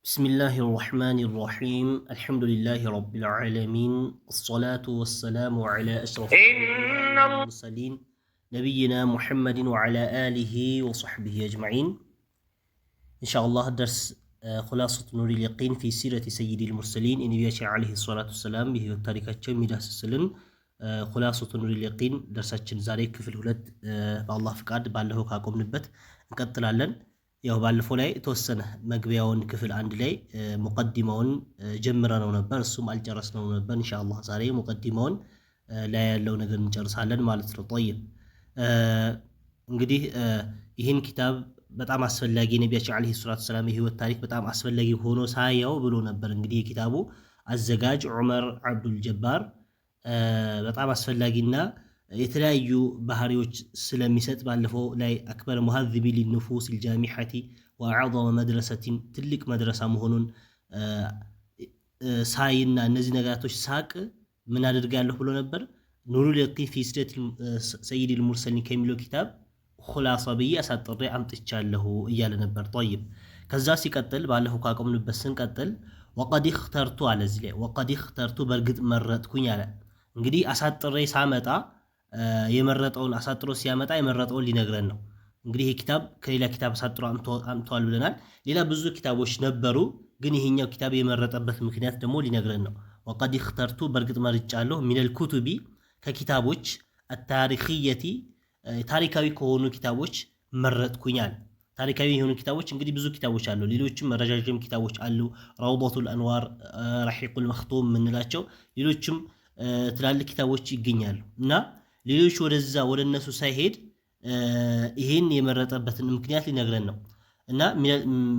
بسم الله الرحمن الرحيم الحمد لله رب العالمين الصلاة والسلام على أشرف المرسلين نبينا محمد وعلى آله وصحبه أجمعين إن شاء الله درس خلاصة نور اليقين في سيرة سيد المرسلين إن يشاء عليه الصلاة والسلام به التاريخ ميداس السلم خلاصة نور اليقين درساتችን ዛሬ ክፍል 2 በአላህ ፍቃድ ባለፈው ካቆምንበት እንቀጥላለን። ያው ባለፈው ላይ ተወሰነ መግቢያውን ክፍል አንድ ላይ ሙቀዲማውን ጀምረነው ነበር፣ እሱም አልጨረስነው ነበር። ኢንሻአላህ ዛሬ ሙቀዲማውን ላይ ያለው ነገር እንጨርሳለን ማለት ነው። طيب እንግዲህ ይህን ኪታብ በጣም አስፈላጊ ነብያችን አለይሂ ሰላቱ ሰላም የህይወት ታሪክ በጣም አስፈላጊ ሆኖ ሳያው ብሎ ነበር። እንግዲህ የኪታቡ አዘጋጅ ዑመር አብዱል ጀባር በጣም አስፈላጊና የተለያዩ ባህሪዎች ስለሚሰጥ ባለፈው ላይ አክበር ሙሐዚቢ ሊንፉስ الجامحة وأعظم مدرسة ትልቅ መድረሳ መሆኑን ሳይና እነዚህ ነገራቶች ሳቅ ምን አድርጋለሁ ብሎ ነበር። ኑሩል የቂን ፊ ሲረት ሰይድ المرسلين ከሚለው ኪታብ ኹላሳ ብዬ አሳጥሬ አምጥቻለሁ እያለ ነበር። طيب ከዛ ሲቀጥል ባለፈው ካቆምንበት ስንቀጥል وقد اخترت አለ እዚህ ላይ وقد اخترت በርግጥ መረጥኩኝ አለ። እንግዲህ አሳጥሬ ሳመጣ የመረጠውን አሳጥሮ ሲያመጣ የመረጠውን ሊነግረን ነው። እንግዲህ ይሄ ኪታብ ከሌላ ኪታብ አሳጥሮ አምጥቷል ብለናል። ሌላ ብዙ ኪታቦች ነበሩ፣ ግን ይሄኛው ኪታብ የመረጠበት ምክንያት ደግሞ ሊነግረን ነው። وقد اخترت በርግጥ መርጫለሁ من الكتب ከኪታቦች التاريخية ታሪካዊ ከሆኑ ኪታቦች መረጥኩኛል። ታሪካዊ የሆኑ ኪታቦች እንግዲህ ብዙ ኪታቦች አሉ፣ ሌሎችም ረጃጅም ኪታቦች አሉ። ረውደቱል አንዋር፣ ረሒቁል መክቱም ምንላቸው ሌሎችም ትላልቅ ኪታቦች ይገኛሉ እና ሌሎች ወደዛ ወደ እነሱ ሳይሄድ ይሄን የመረጠበትን ምክንያት ሊነግረን ነው። እና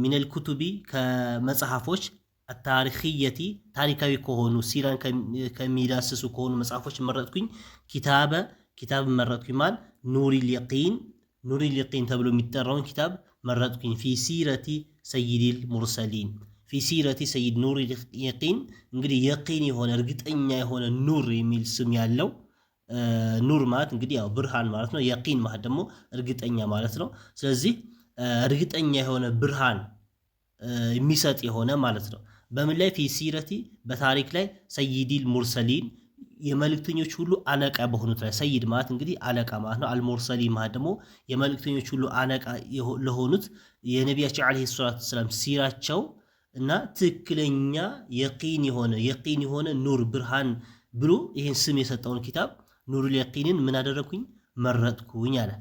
ሚነል ኩቱቢ ከመጽሐፎች አታሪኺየቲ ታሪካዊ ከሆኑ ሲራን ከሚዳስሱ ከሆኑ መጽሐፎች መረጥኩኝ። ኪታብ መረጥኩኝ ማን ኑሪል የቂን ተብሎ የሚጠራውን ኪታብ መረጥኩኝ። ፊ ሲረቲ ሰይዲል ሙርሰሊን ፊ ሲረቲ ሰይድ ኑሪል የቂን እንግዲህ የቂን የሆነ እርግጠኛ የሆነ ኑር የሚል ስም ያለው ኑር ማለት እንግዲህ ያው ብርሃን ማለት ነው። የቂን ማለት ደግሞ እርግጠኛ ማለት ነው። ስለዚህ እርግጠኛ የሆነ ብርሃን የሚሰጥ የሆነ ማለት ነው። በምን ላይ ፊ ሲረቲ በታሪክ ላይ ሰይዲል ሙርሰሊን የመልእክተኞች ሁሉ አለቃ በሆኑት ላይ ሰይድ ማለት እንግዲህ አለቃ ማለት ነው። አልሙርሰሊን ማለት ደግሞ የመልእክተኞች ሁሉ አለቃ ለሆኑት የነቢያችን አለይሂ ሰላቱ ሰላም ሲራቸው እና ትክክለኛ የቂን የሆነ ኑር ብርሃን ብሎ ይሄን ስም የሰጠውን ኪታብ ኑሩል የቂንን ምን አደረኩኝ መረጥኩኝ አለ።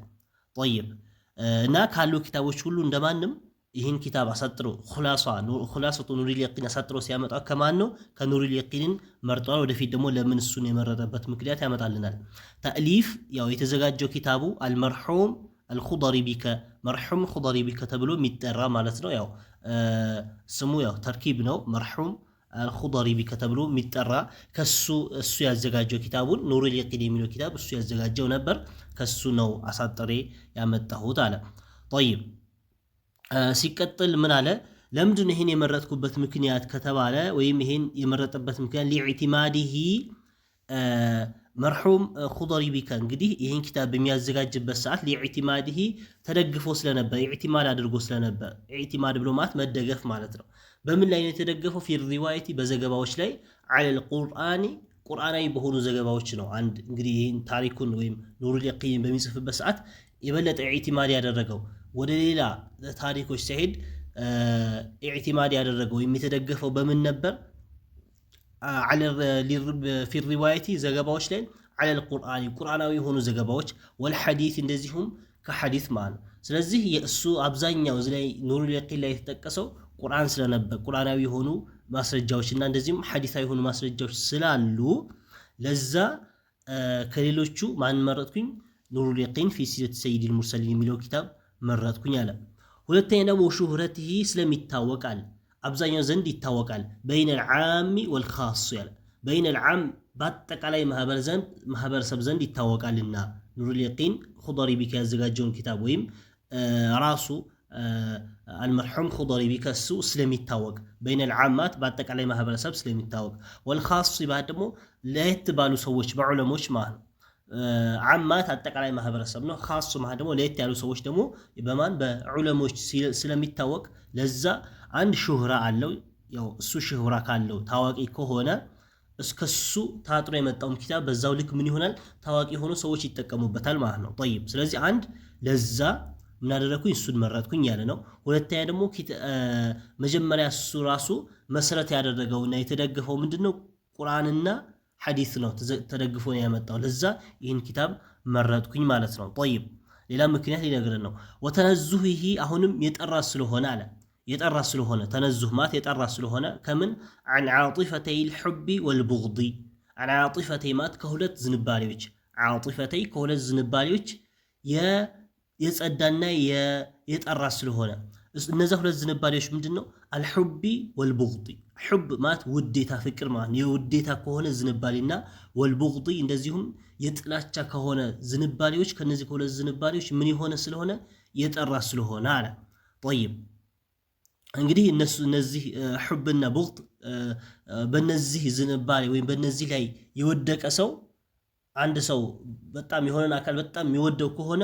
طيب እና ካሉ ኪታቦች ሁሉ እንደማንም ይህን ኪታብ አሳጥሮ ኹላሰቱ ኑሩል የቂን አሳጥሮ ሲያመጣው ከማን ነው? ከኑሩል የቂንን መርጧል። ወደፊት ደግሞ ለምን እሱን የመረጠበት ምክንያት ያመጣልናል። ተእሊፍ ያው የተዘጋጀው ኪታቡ አልመርሑም አልኹደሪ ቢከ መርሑም ኹደሪ ቢከ ተብሎ የሚጠራ ማለት ነው። ያው ስሙ ያው ተርኪብ ነው። መርሑም አልኹደሪ ቢከ ተብሎ የሚጠራ እሱ ያዘጋጀው ኪታቡን ኑሩል የቂን የሚለው ኪታብ እሱ ያዘጋጀው ነበር። ከሱ ነው አሳጥሬ ያመጣሁት አለ። طيب ሲቀጥል ምን አለ? ለምንድን ነው ይሄን የመረጥኩበት ምክንያት ከተባለ ወይም ይሄን የመረጠበት ምክንያት ሊኢዕቲማዲሂ መርሑም ኹደሪ ቢከ እንግዲህ ይህን ኪታብ በሚያዘጋጅበት ሰዓት ሊኢዕቲማዲሂ ተደግፎ ስለነበር ኢዕቲማድ አድርጎ ስለነበር ኢዕቲማድ ብሎ ማለት መደገፍ ማለት ነው። በምን ላይ ነው የተደገፈው? ፊ ሪዋየቲ በዘገባዎች ላይ አለል ቁርአናዊ በሆኑ ዘገባዎች ነው። አንድ እንግዲህ ይህን ታሪኩን ወይም ኑሩል የቂን በሚጽፍበት ሰዓት የበለጠ ኢዕቲማድ ያደረገው ወደ ሌላ ታሪኮች ሲሄድ ኢዕቲማድ ያደረገው ወይም የተደገፈው በምን ነበር? ፊ ሪዋየቲ ዘገባዎች ላይ አለል ቁርአናዊ የሆኑ ዘገባዎች ወልሐዲስ እንደዚሁም ከሐዲስ ማለት ነው። ስለዚህ የእሱ አብዛኛው እዚህ ላይ ኑሩል የቂን ላይ የተጠቀሰው ቁርአን ስለነበር ቁርአናዊ የሆኑ ማስረጃዎችና እንደዚሁም ሐዲሳዊ የሆኑ ማስረጃዎች ስላሉ ለዛ ከሌሎቹ ማን መረጥኩኝ? ኑሩል የቂን ፊ ሲረት ሰይዲል ሙርሰሊን የሚለው ኪታብ መረጥኩኝ አለ። ሁለተኛ ደግሞ ሹህረቲሂ ስለሚታወቃል አብዛኛው ዘንድ ይታወቃል። በይነል ዓሚ ወልኻስ ያለ በይነል ዓም በአጠቃላይ ማህበረሰብ ዘንድ ይታወቃልና ኑሩል የቂን ኹደሪ ቢከ ያዘጋጀውን ኪታብ ወይም ራሱ አልመርሑም ኹደሪ ቢከ እሱ ስለሚታወቅ በይነል ዓማት በአጠቃላይ ማህበረሰብ ስለሚታወቅ ወልኻስ ሲባል ደግሞ ለየት ባሉ ሰዎች በዑለሞች ማለት ነው። ዓማት አጠቃላይ ማህበረሰብ ነው። ኻሱ ማለት ደግሞ ለየት ያሉ ሰዎች ደግሞ በማን በዑለሞች ስለሚታወቅ ለዛ አንድ ሹህራ አለው። ያው እሱ ሹህራ ካለው ታዋቂ ከሆነ እስከሱ ታጥሮ የመጣውም ኪታብ በዛው ልክ ምን ይሆናል ታዋቂ ሆኖ ሰዎች ይጠቀሙበታል ማለት ነው። طيب ስለዚህ አንድ ለዛ ምን አደረኩኝ እሱን መረጥኩኝ ያለ ነው። ሁለተኛ ደግሞ መጀመሪያ እሱ ራሱ መሰረት ያደረገውና የተደገፈው ምንድነው ቁርአንና ሐዲስ ነው ተደግፎ ነው ያመጣው። ለዛ ይህን ኪታብ መረጥኩኝ ማለት ነው። طيب ሌላ ምክንያት ሊነግረን ነው። ወተነዙሂ አሁንም የጠራ ስለሆነ አለ የጠራ ስለሆነ ተነዙህ ማለት የጠራ ስለሆነ ከምን عن عاطفتي الحب والبغض عن عاطفتي ማለት ከሁለት ዝንባሌዎች عاطفتي ከሁለት ዝንባሌዎች የጸዳና የጠራ ስለሆነ እነዛ ሁለት ዝንባሌዎች ምንድነው الحب والبغض حب ማለት ውዴታ ፍቅር ማለት የውዴታ ከሆነ ዝንባሌና والبغض እንደዚሁም የጥላቻ ከሆነ ዝንባሌዎች ከነዚህ ከሁለት ዝንባሌዎች ምን የሆነ ስለሆነ የጠራ ስለሆነ አለ። طيب እንግዲህ እነዚህ ሑብና ቡግድ በነዚህ ዝንባሌ ወይም በነዚህ ላይ የወደቀ ሰው አንድ ሰው በጣም የሆነን አካል በጣም የሚወደው ከሆነ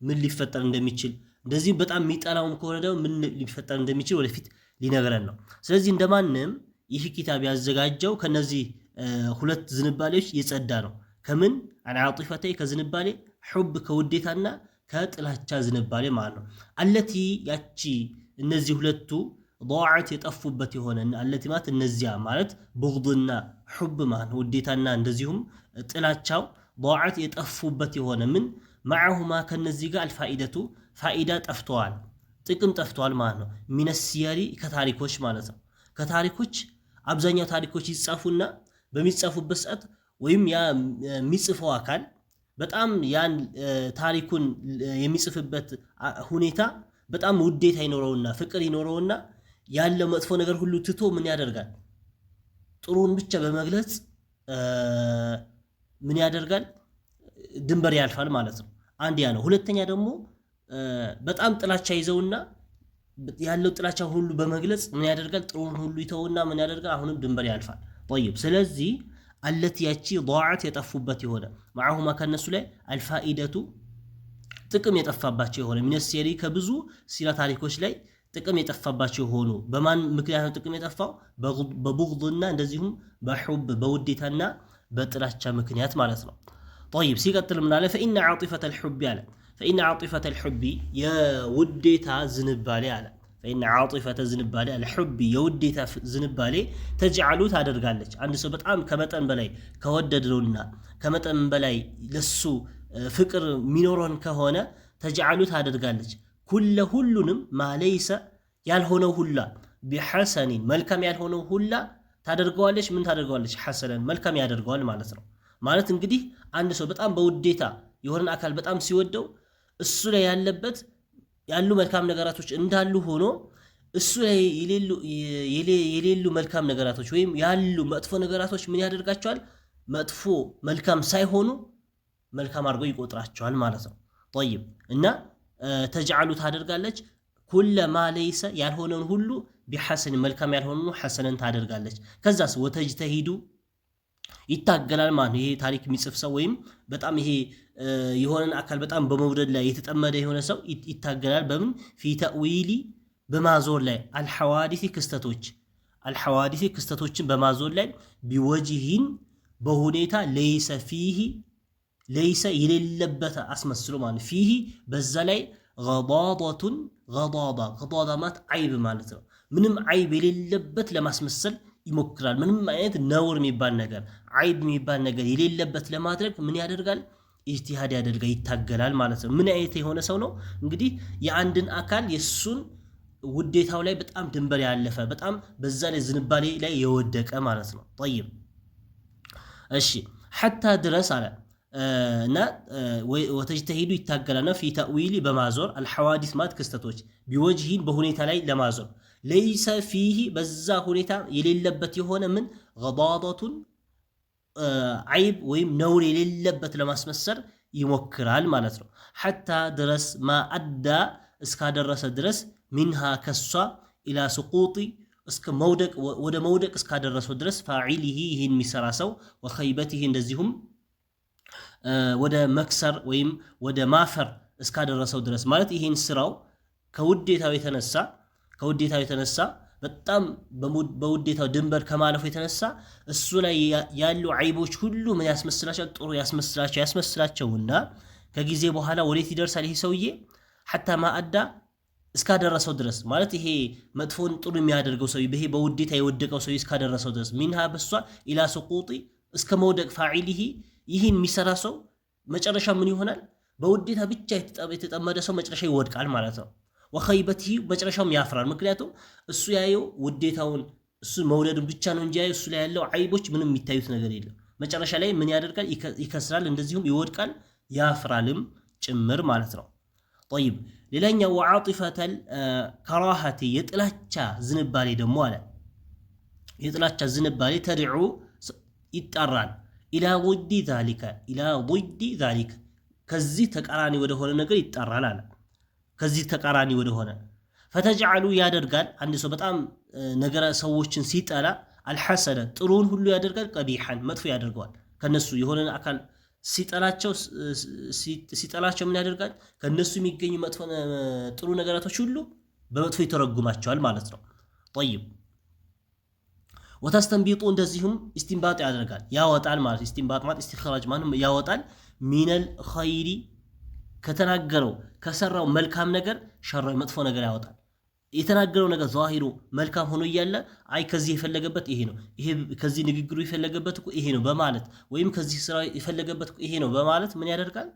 ምን ሊፈጠር እንደሚችል እንደዚህ በጣም የሚጠላውም ከሆነ ደግሞ ምን ሊፈጠር እንደሚችል ወደፊት ሊነግረን ነው። ስለዚህ እንደማንም ይህ ኪታብ ያዘጋጀው ከነዚህ ሁለት ዝንባሌዎች የጸዳ ነው። ከምን አናጢፈተይ ከዝንባሌ ሑብ ከውዴታና ከጥላቻ ዝንባሌ ማለት ነው። አለቲ ያቺ እነዚህ ሁለቱ ضاعت የጠፉበት የሆነ አለቲ ማለት እነዚያ ማለት ቡግድና ሑብ ማለት ውዴታና እንደዚሁም ጥላቻው ضاعت የጠፉበት የሆነ ምን معهما ከነዚህ ጋር الفائدة ፋኢዳ ጠፍቷል ጥቅም ጠፍቷል ማለት ነው። ሚነ ሲያሪ ከታሪኮች ማለት ነው። ከታሪኮች አብዛኛው ታሪኮች ይጻፉና በሚጻፉበት ሰዓት ወይም ያ የሚጽፈው አካል በጣም ያን ታሪኩን የሚጽፍበት ሁኔታ በጣም ውዴታ ይኖረውና ፍቅር ይኖረውና ያለ መጥፎ ነገር ሁሉ ትቶ ምን ያደርጋል ጥሩን ብቻ በመግለጽ ምን ያደርጋል ድንበር ያልፋል ማለት ነው። አንድ ያ ነው። ሁለተኛ ደግሞ በጣም ጥላቻ ይዘውና ያለው ጥላቻ ሁሉ በመግለጽ ምን ያደርጋል ጥሩን ሁሉ ይተውና ምን ያደርጋል አሁንም ድንበር ያልፋል። طيب ስለዚህ التي ያቺ ضاعت የጠፉበት የሆነ معهما ከነሱ ላይ الفائدة ጥቅም የጠፋባቸው የሆነ ሚነ ሲሪ ከብዙ ሲራ ታሪኮች ላይ ጥቅም የጠፋባቸው ሆኖ በማን ምክንያት ነው ጥቅም የጠፋው በቡግድና እንደዚሁም በሑብ በውዴታና በጥላቻ ምክንያት ማለት ነው። طيب ሲቀጥል ምን አለ فإن عاطفة الحب አለ فإن عاطفة الحب የውዴታ ዝንባሌ አለ فإن عاطفة ዝንባሌ الحب የውዴታ ዝንባሌ ተجعሉ ታደርጋለች አንድ ሰው በጣም ከመጠን በላይ ከወደደውና ከመጠን በላይ ለሱ ፍቅር ሚኖሮን ከሆነ ተجعሉ ታደርጋለች ሁሉንም ማለይሰ ያልሆነው ሁላ بحسن መልካም ያልሆነው ሁላ ታደርገዋለች ምን ታደርገዋለች ሐሰነን መልካም ያደርገዋል ማለት ነው። ማለት እንግዲህ አንድ ሰው በጣም በውዴታ የሆነን አካል በጣም ሲወደው እሱ ላይ ያሉ መልካም ነገራቶች እንዳሉ ሆኖ እሱ ላይ የሌሉ መልካም ነገራቶች ወይም ያሉ መጥፎ ነገራቶች ምን ያደርጋቸዋል መጥፎ መልካም ሳይሆኑ መልካም አድርጎ ይቆጥራቸዋል ማለት ነው። طيب እና ተجعሉ ታደርጋለች ኩለማ ለይሰ ያልሆነን ሁሉ ቢሐሰን መልካም ያልሆነን ሐሰነን ታደርጋለች። ከዛስ ወተጅተሂዱ ይታገላል ማለት ነው። ይሄ ታሪክ የሚጽፍ ሰው ወይም በጣም ይሄ የሆነን አካል በጣም በመውደድ ላይ የተጠመደ የሆነ ሰው ይታገላል በምን ፊ ተእዊሊ በማዞር ላይ አልሐዋዲሲ ክስተቶችን በማዞር ላይ ቢወጅሂን በሁኔታ ለይሰ ፊሂ ለይሰ የሌለበት አስመስሎ ማለት ፊሂ በዛ ላይ ገዳዳቱን ገዳዳ ማለት አይብ ማለት ነው። ምንም አይብ የሌለበት ለማስመሰል ይሞክራል። ምንም አይነት ነውር የሚባል ነገር አይብ የሚባል ነገር የሌለበት ለማድረግ ምን ያደርጋል ኢጅቲሃድ ያደርጋል ይታገላል ማለት ነው። ምን አይነት የሆነ ሰው ነው እንግዲህ የአንድን አካል የሱን ውዴታው ላይ በጣም ድንበር ያለፈ በጣም በዛ ላይ ዝንባሌ ላይ የወደቀ ማለት ነው። طيب እሺ ሐታ ድረስ አለ እና ወተጅተሂዱ ይታገላልና ፊ ተእዊሊ በማዞር አልሐዋዲስ ማለት ክስተቶች ቢወጅሂን በሁኔታ ላይ ለማዞር ለይሰ ፊሂ በዛ ሁኔታ የሌለበት የሆነ ምን ገዳዳቱን አይብ ወይም ነውር የሌለበት ለማስመሰል ይሞክራል ማለት ነው። ሐታ ድረስ ማአዳ እስካደረሰ ድረስ ሚንሃ ከሷ ኢላ ስቁጢ እስከ መውደቅ ወደ መውደቅ እስካደረሰው ድረስ ፋዒሊሂ ይህን የሚሰራ ሰው ወኸይበቲሂ እንደዚሁም ወደ መክሰር ወይም ወደ ማፈር እስካደረሰው ድረስ ማለት ይሄን ስራው ከውዴታው የተነሳ በጣም በውዴታው ድንበር ከማለፉ የተነሳ እሱ ላይ ያሉ ዐይቦች ሁሉ ምን ያስመስላቸው ጥሩ ያስመስላቸውና ከጊዜ በኋላ ወዴት ይደርሳል ይሄ ሰውዬ ሐታ ማአዳ እስካደረሰው ድረስ ማለት ይሄ መጥፎን ጥሩ የሚያደርገው ሰው ይሄ በውዴታ የወደቀው ሰው እስካደረሰው ድረስ ሚንሃ በሷ ኢላ ሱቁጢ እስከ መውደቅ ፋዒሊሂ ይህን የሚሰራ ሰው መጨረሻ ምን ይሆናል? በውዴታ ብቻ የተጠመደ ሰው መጨረሻ ይወድቃል ማለት ነው። ወኸይበቲሂ መጨረሻውም ያፍራል። ምክንያቱም እሱ ያየው ውዴታውን እሱ መውደዱን ብቻ ነው እንጂ እሱ ላይ ያለው ዐይቦች ምንም የሚታዩት ነገር የለም። መጨረሻ ላይ ምን ያደርጋል? ይከስራል፣ እንደዚሁም ይወድቃል፣ ያፍራልም ጭምር ማለት ነው። ጠይብ ሌላኛው ወዓጢፈተል ከራሃቲ የጥላቻ ዝንባሌ ደግሞ አለ። የጥላቻ ዝንባሌ ተድዑ ይጣራል ኢላ ضد ذلك ከዚህ ተቃራኒ ወደሆነ ነገር ይጣራል አለ። ከዚህ ተቃራኒ ወደሆነ ፈተጅዐሉ ያደርጋል። አንድ ሰው በጣም ነገረ ሰዎችን ሲጠላ አልሐሰነ ጥሩን ሁሉ ያደርጋል፣ ቀቢሐን መጥፎ ያደርገዋል። ከነሱ የሆነ አካል ሲጠላቸው ምን ያደርጋል? ከነሱ የሚገኙ መጥፎ ጥሩ ነገራቶች ሁሉ በመጥፎ ይተረጉማቸዋል ማለት ነው። ጠይብ ወተስተንቢጡ እንደዚሁም ኢስቲንባጥ ያደርጋል ያወጣል ማለት ኢስቲንባጥ ማለት ኢስቲኽራጅ ማለት ያወጣል ሚነል ኸይሪ ከተናገረው ከሰራው መልካም ነገር ሸራዊ መጥፎ ነገር ያወጣል። የተናገረው ነገር ዛሂሩ መልካም ሆኖ እያለ አይ ከዚህ የፈለገበት ይሄ ነው፣ ይሄ ከዚህ ንግግሩ የፈለገበት እኮ ይሄ ነው በማለት ወይም ከዚህ ስራ የፈለገበት እኮ ይሄ ነው በማለት ምን ያደርጋል?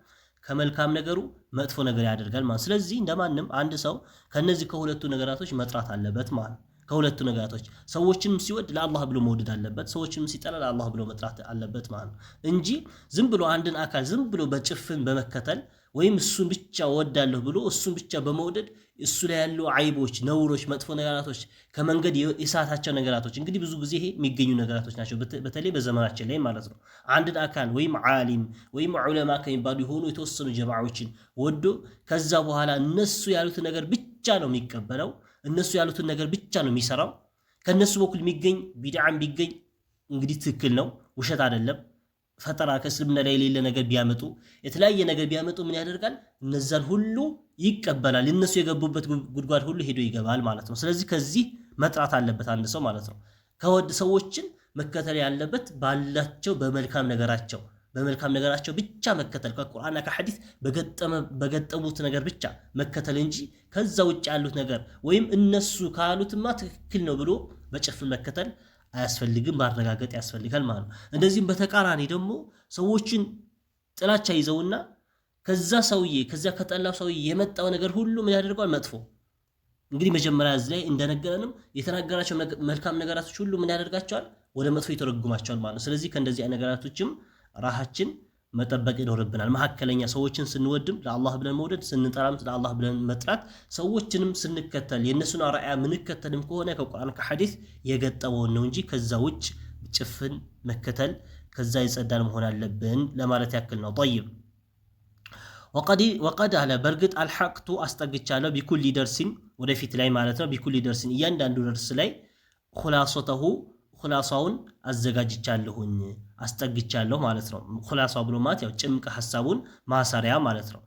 ከመልካም ነገሩ መጥፎ ነገር ያደርጋል ማለት። ስለዚህ እንደማንም አንድ ሰው ከነዚህ ከሁለቱ ነገራቶች መጥራት አለበት ማለት። ከሁለቱ ነገራቶች ሰዎችንም ሲወድ ለአላህ ብሎ መውደድ አለበት፣ ሰዎችንም ሲጠላ ለአላህ ብሎ መጥራት አለበት ማለት እንጂ ዝም ብሎ አንድን አካል ዝም ብሎ በጭፍን በመከተል ወይም እሱን ብቻ ወዳለሁ ብሎ እሱን ብቻ በመውደድ እሱ ላይ ያሉ ዐይቦች፣ ነውሮች፣ መጥፎ ነገራቶች ከመንገድ የሳታቸው ነገራቶች እንግዲህ ብዙ ጊዜ ይሄ የሚገኙ ነገራቶች ናቸው። በተለይ በዘመናችን ላይ ማለት ነው። አንድን አካል ወይም ዓሊም ወይም ዑለማ ከሚባሉ የሆኑ የተወሰኑ ጀማዓዎችን ወዶ ከዛ በኋላ እነሱ ያሉትን ነገር ብቻ ነው የሚቀበለው፣ እነሱ ያሉትን ነገር ብቻ ነው የሚሰራው። ከነሱ በኩል የሚገኝ ቢድዓም ቢገኝ እንግዲህ ትክክል ነው፣ ውሸት አይደለም። ፈጠራ ከእስልምና ላይ የሌለ ነገር ቢያመጡ የተለያየ ነገር ቢያመጡ ምን ያደርጋል? እነዛን ሁሉ ይቀበላል። እነሱ የገቡበት ጉድጓድ ሁሉ ሄዶ ይገባል ማለት ነው። ስለዚህ ከዚህ መጥራት አለበት አንድ ሰው ማለት ነው። ከወድ ሰዎችን መከተል ያለበት ባላቸው በመልካም ነገራቸው ብቻ መከተል፣ ከቁርአንና ከሐዲስ በገጠሙት ነገር ብቻ መከተል እንጂ ከዛ ውጭ ያሉት ነገር ወይም እነሱ ካሉትማ ትክክል ነው ብሎ በጭፍን መከተል አያስፈልግም፣ ማረጋገጥ ያስፈልጋል ማለት ነው። እንደዚህም በተቃራኒ ደግሞ ሰዎችን ጥላቻ ይዘውና ከዛ ከጠላው ሰውዬ የመጣው ነገር ሁሉ ምን ያደርገዋል? መጥፎ እንግዲህ መጀመሪያ እዚህ ላይ እንደነገረንም የተናገራቸው መልካም ነገራቶች ሁሉ ምን ያደርጋቸዋል? ወደ መጥፎ ይተረጉማቸዋል ማለት ነው። ስለዚህ ከእንደዚህ ነገራቶችም ራሃችን መጠበቅ ይኖርብናል። መካከለኛ ሰዎችን ስንወድም ለአላህ ብለን መውደድ፣ ስንጠራም ለአላህ ብለን መጥራት፣ ሰዎችንም ስንከተል የእነሱን አርአያ ምንከተልም ከሆነ ከቁርአን ከሐዲስ የገጠመውን ነው እንጂ ከዛ ውጭ ጭፍን መከተል ከዛ ይጸዳል መሆን አለብን ለማለት ያክል ነው። ጠይብ ወቀድ አለ በእርግጥ አልሐቅቱ አስጠግቻለሁ ቢኩሊ ደርሲን ወደፊት ላይ ማለት ነው። ቢኩሊ ደርሲን እያንዳንዱ ደርስ ላይ ኹላሳውን አዘጋጅቻለሁኝ አስጠግቻለሁ ማለት ነው። ኹላሳው ብሎ ማለት ያው ጭምቅ ሐሳቡን ማሰሪያ ማለት ነው።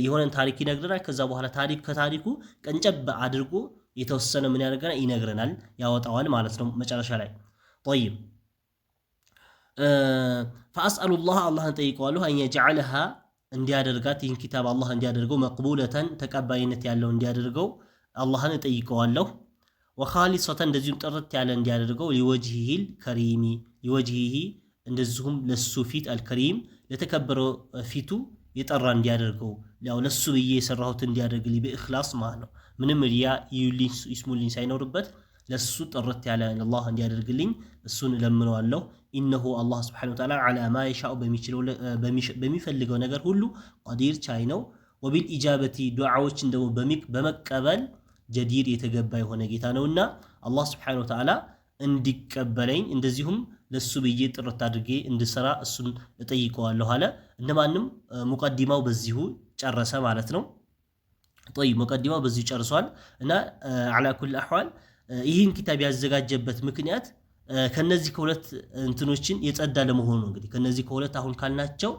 የሆነን ታሪክ ይነግረናል። ከዛ በኋላ ከታሪኩ ቀንጨብ አድርጎ የተወሰነ ምን ያደርገናል? ይነግረናል፣ ያወጣዋል ማለት ነው መጨረሻ ላይ። ጠይብ ፈአስአሉላህ አላህን ጠይቀዋለሁ አን የጀዐለሃ እንዲያደርጋት ይህን ኪታብ አላህ እንዲያደርገው መቅቡለተን ተቀባይነት ያለው እንዲያደርገው አላህን ጠይቀዋለሁ። ወኻሊሰተን እንደዚሁም ጥርት ያለ እንዲያደርገው ሊወጅሂል ከሪሚ ሊወጅሂ እንደዚሁም ለሱ ፊት አልከሪም ለተከበረው ፊቱ የጠራ እንዲያደርገው ያው ለሱ ብዬ የሰራሁት እንዲያደርግልኝ በእኽላስ ማለት ነው። ምንም ሪያ ይስሙልኝ ሳይኖርበት ለሱ ጥርት ያለ አላህ እንዲያደርግልኝ እሱን እለምነዋለሁ። ኢነሁ አላህ ሱብሓነሁ ወተዓላ ዐላ ማ የሻኡ በሚፈልገው ነገር ሁሉ ቀዲር ቻይ ነው። ወቢል ኢጃበቲ ዱዓዎችን ደግሞ በመቀበል ጀዲር የተገባ የሆነ ጌታ ነውና አላህ ሱብሓነሁ ወተዓላ እንዲቀበለኝ እንደዚሁም ለሱ ብዬ ጥርት አድርጌ እንድሰራ እሱን እጠይቀዋለሁ አለ። እንደማንም ሙቀዲማው በዚሁ ጨረሰ ማለት ነው። ጠይብ ሙቀዲማው በዚሁ ጨርሷል እና ዐላ ኩል አሕዋል ይህን ኪታብ ያዘጋጀበት ምክንያት ከነዚህ ከሁለት እንትኖችን የጸዳ ለመሆኑ እንግዲህ ከነዚህ ከሁለት አሁን ካልናቸው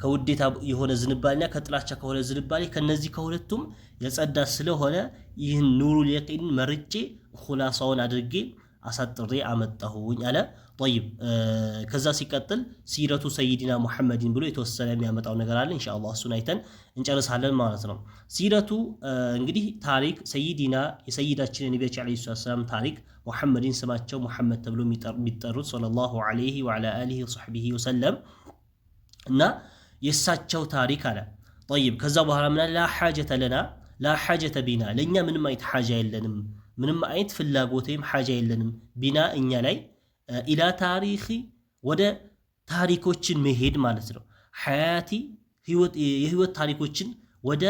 ከውዴታ የሆነ ዝንባሌና ከጥላቻ ከሆነ ዝንባሌ ከነዚህ ከሁለቱም የጸዳ ስለሆነ ይህን ኑሩል የቂን መርጬ ኹላሳውን አድርጌ አሳጥሬ አመጣሁኝ አለ። طيب ከዛ ሲቀጥል ሲረቱ ሰይዲና ሙሐመድን ብሎ የተወሰነ የሚያመጣው ነገር አለ። ኢንሻአላህ እሱን አይተን እንጨርሳለን ማለት ነው። ሲረቱ እንግዲህ ታሪክ ሰይዲና የሰይዳችን ነብያችን አለይሂ ሰላም ታሪክ ሙሐመድን ስማቸው ሙሐመድ ተብሎ የሚጠሩት ሰለላሁ ዐለይሂ ወዐላ አሊሂ ወሰህቢሂ ወሰለም እና የሳቸው ታሪክ አለ። طيب ከዛ በኋላ ምን ላ ሐጀተ ለና ላ ሐጀተ ቢና ለኛ ምንም አይነት ሐጃ የለንም፣ ምንም አይነት ፍላጎት ወይም ሐጃ የለንም ቢና እኛ ላይ ኢላ ታሪኺ ወደ ታሪኮችን መሄድ ማለት ነው። ሐያቲ የህይወት ታሪኮችን ወደ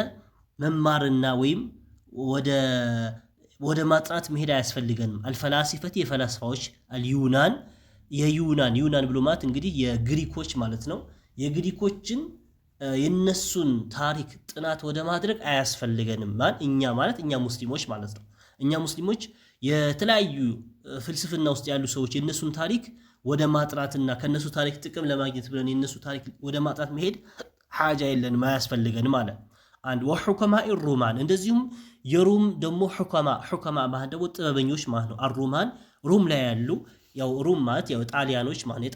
መማርና ወይም ወደ ማጥናት መሄድ አያስፈልገንም። አልፈላሲፈቲ የፈላስፋዎች አልዩናን ዩናን ብሎ ማለት እንግዲህ የግሪኮች ማለት ነው። የግሪኮችን የነሱን ታሪክ ጥናት ወደ ማድረግ አያስፈልገንም። እኛ ሙስሊሞች ማለት ነው። እኛ ሙስሊሞች የተለያዩ ፍልስፍና ውስጥ ያሉ ሰዎች የነሱን ታሪክ ወደ ማጥራትና ከነሱ ታሪክ ጥቅም ለማግኘት ብለን የነሱ ታሪክ ወደ ማጥራት መሄድ ሐጃ የለንም፣ አያስፈልገንም አለ። አንድ ወሑከማኢ ሩማን እንደዚሁም የሩም ደግሞ ሑከማ ማለት ደግሞ ጥበበኞች ማለት ነው። አሩማን ሩም ላይ ያሉ ያው ሩም ማለት ያው ጣሊያኖች ማለት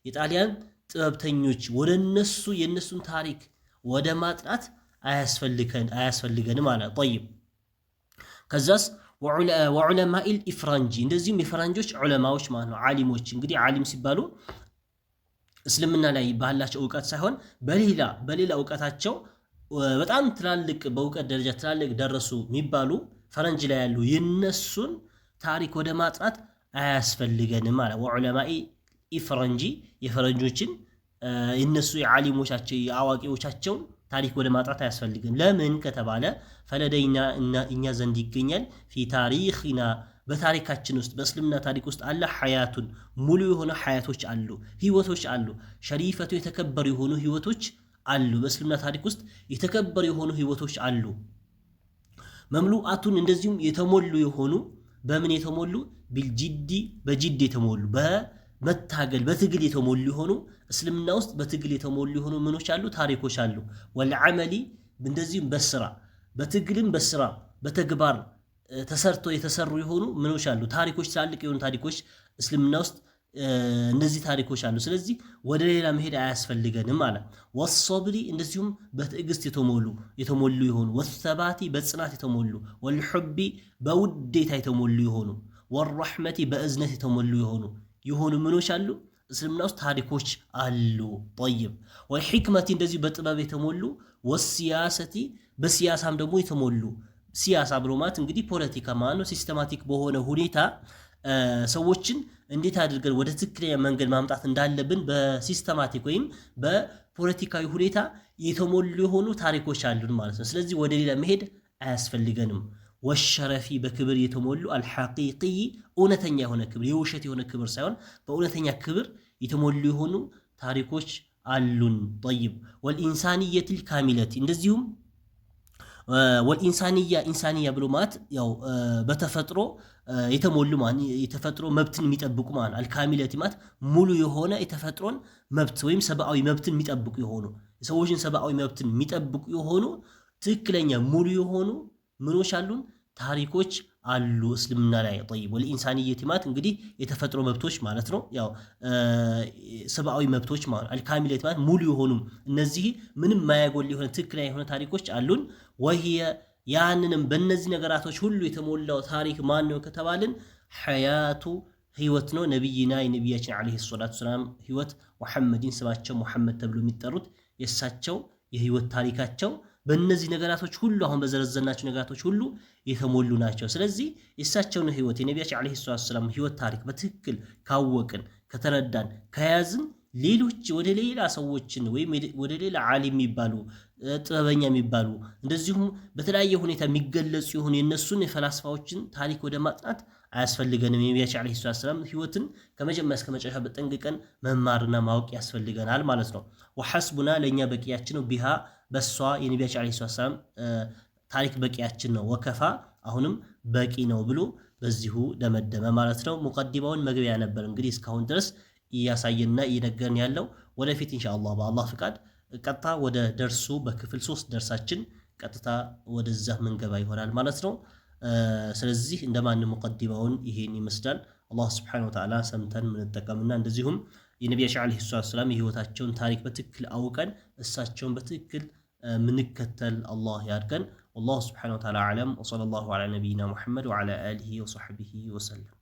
የጣሊያን ጥበብተኞች ወደ እነሱ የነሱን ታሪክ ወደ ማጥናት አያስፈልገንም አለ። طيب ከዛስ ወዑለማኢል ኢፍራንጂ እንደዚሁም የፈራንጆች ዑለማዎች ማለት ነው። ዓሊሞች እንግዲህ ዓሊም ሲባሉ እስልምና ላይ ባላቸው ዕውቀት ሳይሆን በሌላ ዕውቀታቸው በጣም ትላልቅ በዕውቀት ደረጃ ትላልቅ ደረሱ የሚባሉ ፈረንጅ ላይ ያሉ የነሱን ታሪክ ወደ ማጥናት አያስፈልገንም አለ። ወዑለማኢ ኢፍራንጂ የፈረንጆችን የነሱ የዓሊሞቻቸው የአዋቂዎቻቸውን ታሪክ ወደ ማጥራት አያስፈልግም። ለምን ከተባለ ፈለደይና እኛ ዘንድ ይገኛል ፊ ታሪኽና በታሪካችን ውስጥ በእስልምና ታሪክ ውስጥ አለ ሐያቱን ሙሉ የሆነ ሐያቶች አሉ፣ ህይወቶች አሉ። ሸሪፈቱ የተከበሩ የሆኑ ህይወቶች አሉ። በእስልምና ታሪክ ውስጥ የተከበሩ የሆኑ ህይወቶች አሉ። መምሉአቱን እንደዚሁም የተሞሉ የሆኑ በምን የተሞሉ ቢልጂዲ በጂድ የተሞሉ በመታገል በትግል የተሞሉ የሆኑ እስልምና ውስጥ በትግል የተሞሉ የሆኑ ምኖች አሉ ታሪኮች አሉ። ወልዓመሊ እንደዚሁም በስራ በትግልም በስራ በተግባር ተሰርቶ የተሰሩ የሆኑ ምኖች አሉ ታሪኮች፣ ትላልቅ የሆኑ ታሪኮች እስልምና ውስጥ እነዚህ ታሪኮች አሉ። ስለዚህ ወደ ሌላ መሄድ አያስፈልገንም አለ። ወሶብሪ እንደዚሁም በትዕግስት የተሞሉ የሆኑ ወሰባቲ በጽናት የተሞሉ ወልሑቢ በውዴታ የተሞሉ የሆኑ ወረሕመቲ በእዝነት የተሞሉ የሆኑ ምኖች አሉ እስልምና ውስጥ ታሪኮች አሉ። طيب ወልሕክመቲ እንደዚሁ በጥበብ የተሞሉ ወሲያሰቲ በሲያሳም ደግሞ የተሞሉ ሲያሳ ብሎ ማለት እንግዲህ ፖለቲካ ማለት ነው። ሲስተማቲክ በሆነ ሁኔታ ሰዎችን እንዴት አድርገን ወደ ትክክለኛ መንገድ ማምጣት እንዳለብን በሲስተማቲክ ወይም በፖለቲካዊ ሁኔታ የተሞሉ የሆኑ ታሪኮች አሉን ማለት ነው። ስለዚህ ወደ ሌላ መሄድ አያስፈልገንም። ወሸረፊ በክብር የተሞሉ አልሐቂቂ እውነተኛ የሆነ ክብር የውሸት የሆነ ክብር ሳይሆን በእውነተኛ ክብር የተሞሉ የሆኑ ታሪኮች አሉን። طيب ወልኢንሳንየቲል ካሚለቲ እንደዚሁም ኢንሳንያ ብሎ ማለት ያው በተፈጥሮ የተሞሉ ማለት የተፈጥሮ መብትን የሚጠብቁ ማለት አልካሚለቲ ማለት ሙሉ የሆነ የተፈጥሮን መብት ወይም ሰብአዊ መብትን የሚጠብቁ የሆኑ ሰዎችን ሰብአዊ መብትን የሚጠብቁ የሆኑ ትክክለኛ ሙሉ የሆኑ ምኖች አሉን ታሪኮች አሉ እስልምና ላይ። طيب ወልኢንሳንየቲ ማለት እንግዲህ የተፈጥሮ መብቶች ማለት ነው። ያው ሰብአዊ መብቶች ማለት አልካሚለቲ ማለት ሙሉ የሆኑ እነዚህ ምንም ማያጎል የሆነ ትክክለኛ የሆነ ታሪኮች አሉን። ወህየ ያንንም በእነዚህ ነገራቶች ሁሉ የተሞላው ታሪክ ማን ነው ከተባልን ሐያቱ ህይወት ነው። ነብይና የነብያችን አለይሂ ሰላቱ ሰላም ህይወት ሙሐመድን ስማቸው ሙሐመድ ተብሎ የሚጠሩት የሳቸው የህይወት ታሪካቸው በእነዚህ ነገራቶች ሁሉ አሁን በዘረዘናቸው ነገራቶች ሁሉ የተሞሉ ናቸው። ስለዚህ የሳቸውን ህይወት የነብያችን አለይሂ ሰላቱ ሰላም ህይወት ታሪክ በትክክል ካወቅን ከተረዳን ከያዝን ሌሎች ወደ ሌላ ሰዎችን ወይም ወደ ሌላ ዓሊም የሚባሉ ጥበበኛ የሚባሉ እንደዚሁም በተለያየ ሁኔታ የሚገለጹ የሆኑ የነሱን የፈላስፋዎችን ታሪክ ወደ ማጥናት አያስፈልገንም። የነብያችን አለይሂ ሰላም ህይወትን ከመጀመሪያ እስከ መጨረሻ በጠንቅቀን መማርና ማወቅ ያስፈልገናል ማለት ነው። ወሐስቡና ለኛ በቂያችን ነው። ቢሃ በሷ የነብያችን አለይሂ ሰላም ታሪክ በቂያችን ነው። ወከፋ አሁንም በቂ ነው ብሎ በዚሁ ደመደመ ማለት ነው። ሙቀዲማውን መግቢያ ነበር እንግዲህ እስካሁን ድረስ እያሳየንና እየነገርን ያለው። ወደፊት ኢንሻአላህ በአላህ ፍቃድ ቀጥታ ወደ ደርሱ በክፍል 3 ደርሳችን ቀጥታ ወደዛ መንገባ ይሆናል ማለት ነው። ስለዚህ እንደማንም ሙቀዲማውን ይሄን ይመስላል። አላህ ሱብሓነሁ ወተዓላ ሰምተን ምንጠቀምና እንደዚሁም የነቢያችን ዓለይሂ ሰላም የህይወታቸውን ታሪክ በትክክል አውቀን እሳቸውን በትክክል ምንከተል አላህ ያድርገን። ወላሁ ሱብሓነሁ ወተዓላ አዕለም። ወሰለላሁ ዐላ ነቢይና ሙሐመድ ወዐላ አሊሂ ወሰሕቢሂ ወሰለም።